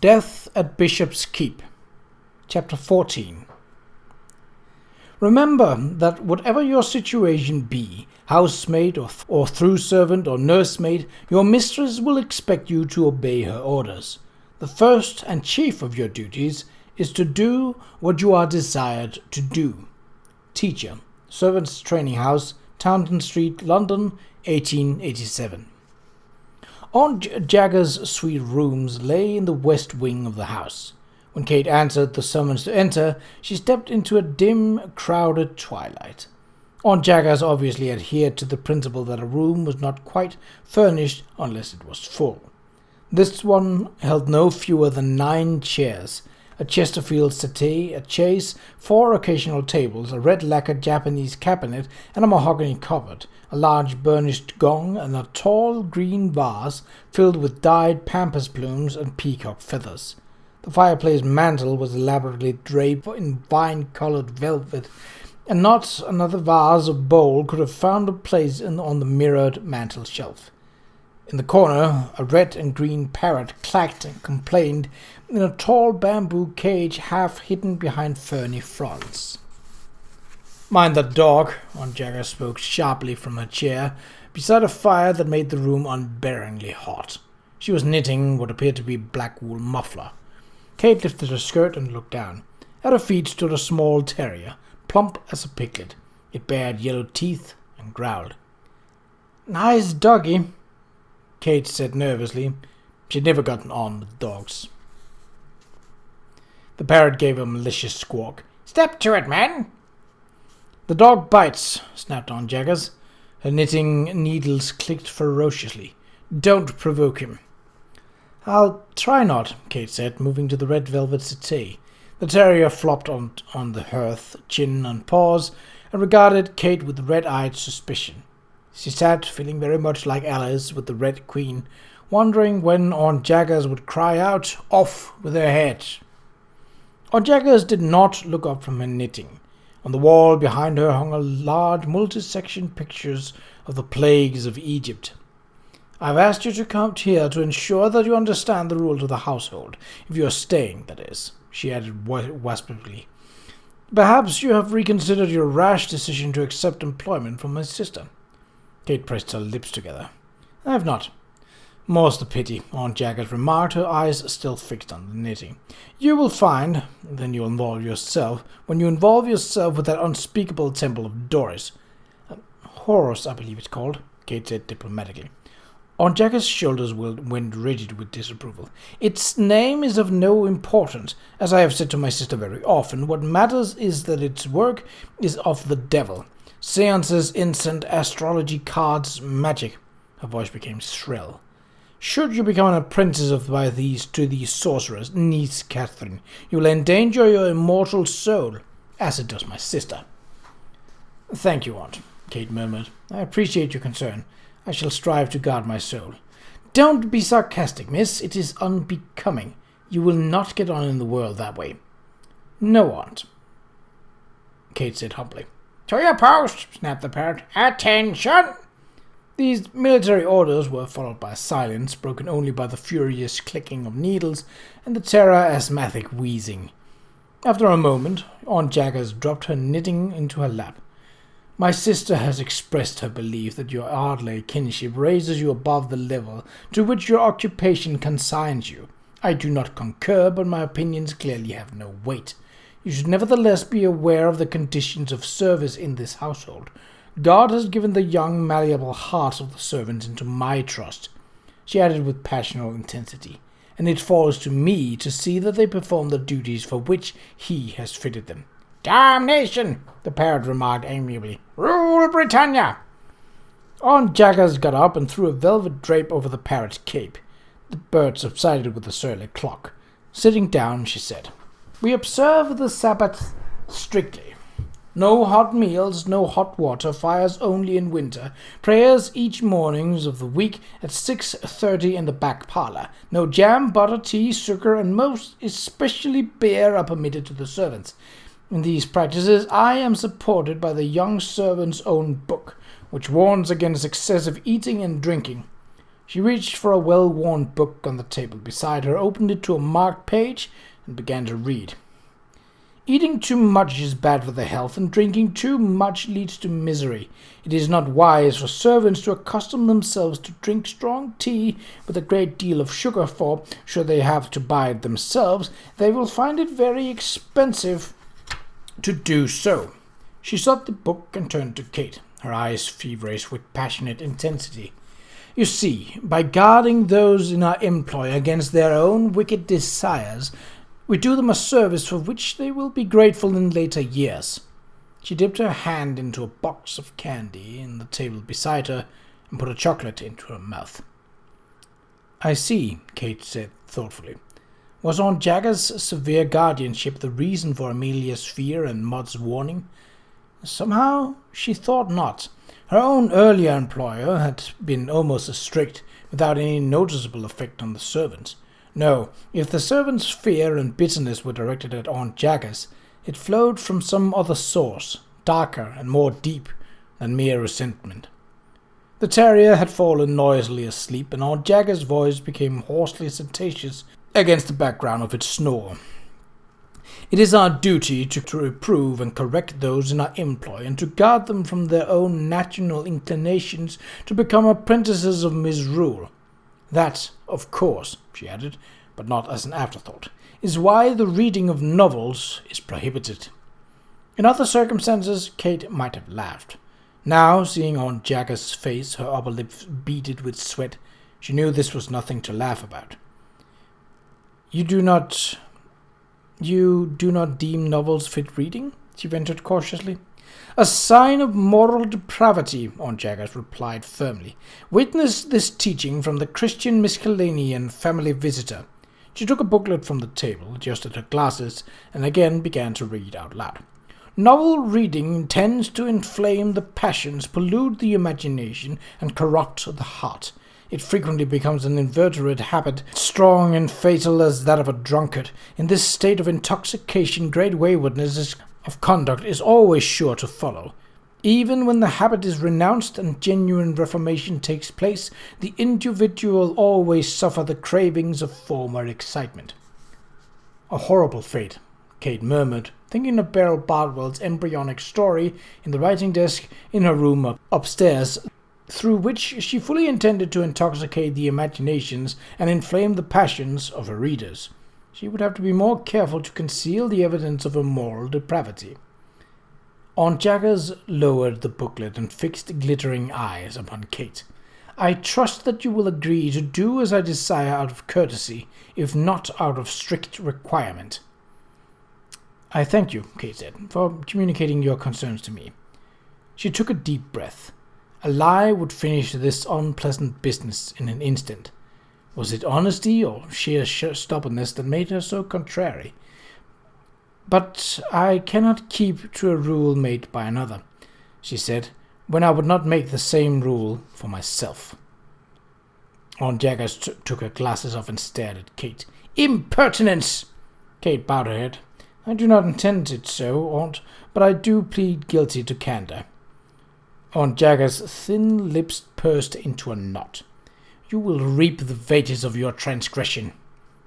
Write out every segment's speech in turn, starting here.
Death at Bishop's Keep. Chapter 14. Remember that whatever your situation be, housemaid or through servant or nursemaid, your mistress will expect you to obey her orders. The first and chief of your duties is to do what you are desired to do. Teacher, Servants' Training House, Taunton Street, London, 1887. Aunt Jagger's suite rooms lay in the west wing of the house. When Kate answered the summons to enter, she stepped into a dim, crowded twilight. Aunt Jaggers obviously adhered to the principle that a room was not quite furnished unless it was full. This one held no fewer than 9 chairs, a Chesterfield settee, a chaise, 4 occasional tables, a red-lacquered Japanese cabinet, and a mahogany cupboard, a large burnished gong, and a tall green vase filled with dyed pampas plumes and peacock feathers. The fireplace mantel was elaborately draped in vine-colored velvet, and not another vase or bowl could have found a place on the mirrored mantel shelf. In the corner, a red and green parrot clacked and complained in a tall bamboo cage half hidden behind ferny fronds. "Mind that dog," Aunt Jagger spoke sharply from her chair, beside a fire that made the room unbearably hot. She was knitting what appeared to be a black wool muffler. Kate lifted her skirt and looked down. At her feet stood a small terrier, plump as a piglet. It bared yellow teeth and growled. "Nice doggy," Kate said nervously. She'd never gotten on with dogs. The parrot gave a malicious squawk. "Step to it, man!" "The dog bites," snapped Aunt Jaggers. Her knitting needles clicked ferociously. "Don't provoke him." "I'll try not," Kate said, moving to the red velvet settee. The terrier flopped on the hearth, chin on paws, and regarded Kate with red-eyed suspicion. She sat, feeling very much like Alice with the Red Queen, wondering when Aunt Jaggers would cry out, "Off with her head!" Aunt Jaggers did not look up from her knitting. On the wall behind her hung a large multi-section pictures of the plagues of Egypt. "I've asked you to come here to ensure that you understand the rules of the household, if you are staying, that is," she added waspily. "Perhaps you have reconsidered your rash decision to accept employment from my sister." Kate pressed her lips together. "I have not." "More's the pity," Aunt Jaggers remarked, her eyes still fixed on the knitting. "You will find, when you involve yourself with that unspeakable temple of Doris. Horus, I believe it's called," Kate said diplomatically. Aunt Jaggers' shoulders went rigid with disapproval. "Its name is of no importance. As I have said to my sister very often, what matters is that its work is of the devil. Seances, incense, astrology, cards, magic." Her voice became shrill. "Should you become an apprentice to these sorcerers, niece Catherine, you will endanger your immortal soul, as it does my sister." "Thank you, Aunt," Kate murmured. "I appreciate your concern. I shall strive to guard my soul." "Don't be sarcastic, miss. It is unbecoming. You will not get on in the world that way." "No, Aunt," Kate said humbly. "To your post!" snapped the parrot. "Attention!" These military orders were followed by a silence, broken only by the furious clicking of needles and the terror-asthmatic wheezing. After a moment, Aunt Jaggers dropped her knitting into her lap. "My sister has expressed her belief that your Ardleigh kinship raises you above the level to which your occupation consigns you. I do not concur, but my opinions clearly have no weight. You should nevertheless be aware of the conditions of service in this household. God has given the young, malleable hearts of the servants into my trust," she added with passionate intensity, "and it falls to me to see that they perform the duties for which he has fitted them." "Damnation!" the parrot remarked amiably. "Rule Britannia!" Aunt Jaggers got up and threw a velvet drape over the parrot's cape. The bird subsided with a surly cluck. Sitting down, she said, "We observe the Sabbath strictly. No hot meals, no hot water, fires only in winter, prayers each mornings of the week at 6:30 in the back parlour. No jam, butter, tea, sugar, and most especially beer are permitted to the servants. In these practices I am supported by the young servant's own book, which warns against excessive eating and drinking." She reached for a well-worn book on the table beside her, opened it to a marked page, and began to read. Eating too much is bad for the health, and drinking too much leads to misery. It is not wise for servants to accustom themselves to drink strong tea with a great deal of sugar, for, should they have to buy it themselves, they will find it very expensive to do so. She shut the book and turned to Kate, her eyes feverish with passionate intensity. You see, by guarding those in our employ against their own wicked desires, we do them a service for which they will be grateful in later years. She dipped her hand into a box of candy in the table beside her and put a chocolate into her mouth. I see, Kate said thoughtfully. Was Aunt Jagger's severe guardianship the reason for Amelia's fear and Maud's warning? Somehow she thought not. Her own earlier employer had been almost as strict, without any noticeable effect on the servants. No, if the servants' fear and bitterness were directed at Aunt Jagger's, it flowed from some other source, darker and more deep than mere resentment. The terrier had fallen noisily asleep, and Aunt Jagger's voice became hoarsely sententious against the background of its snore. It is our duty to reprove and correct those in our employ, and to guard them from their own natural inclinations to become apprentices of misrule. That, of course, she added, but not as an afterthought, is why the reading of novels is prohibited. In other circumstances, Kate might have laughed. Now, seeing Aunt Jagger's face, her upper lip beaded with sweat, she knew this was nothing to laugh about. You do not deem novels fit reading? She ventured cautiously. A sign of moral depravity, Aunt Jaggers replied firmly. Witness this teaching from the Christian Miscellany and Family Visitor. She took a booklet from the table, adjusted her glasses, and again began to read out loud. Novel reading tends to inflame the passions, pollute the imagination, and corrupt the heart. It frequently becomes an inveterate habit, strong and fatal as that of a drunkard. In this state of intoxication, great waywardness of conduct is always sure to follow. Even when the habit is renounced and genuine reformation takes place, the individual always suffer the cravings of former excitement. A horrible fate, Kate murmured, thinking of Beryl Bardwell's embryonic story in the writing desk in her room upstairs, through which she fully intended to intoxicate the imaginations and inflame the passions of her readers. She would have to be more careful to conceal the evidence of her moral depravity. Aunt Jaggers lowered the booklet and fixed glittering eyes upon Kate. I trust that you will agree to do as I desire out of courtesy, if not out of strict requirement. I thank you, Kate said, for communicating your concerns to me. She took a deep breath. A lie would finish this unpleasant business in an instant. Was it honesty or sheer stubbornness that made her so contrary? But I cannot keep to a rule made by another, she said, when I would not make the same rule for myself. Aunt Jaggers took her glasses off and stared at Kate. Impertinence! Kate bowed her head. I do not intend it so, Aunt, but I do plead guilty to candor. Aunt Jaggers' thin lips pursed into a knot. You will reap the wages of your transgression.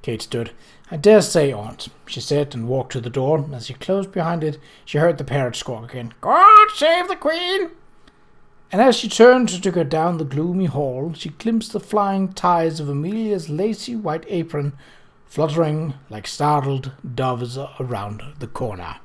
Kate stood. I dare say, Aunt, she said, and walked to the door. As she closed behind it, she heard the parrot squawk again. God save the Queen! And as she turned to go down the gloomy hall, she glimpsed the flying ties of Amelia's lacy white apron fluttering like startled doves around the corner.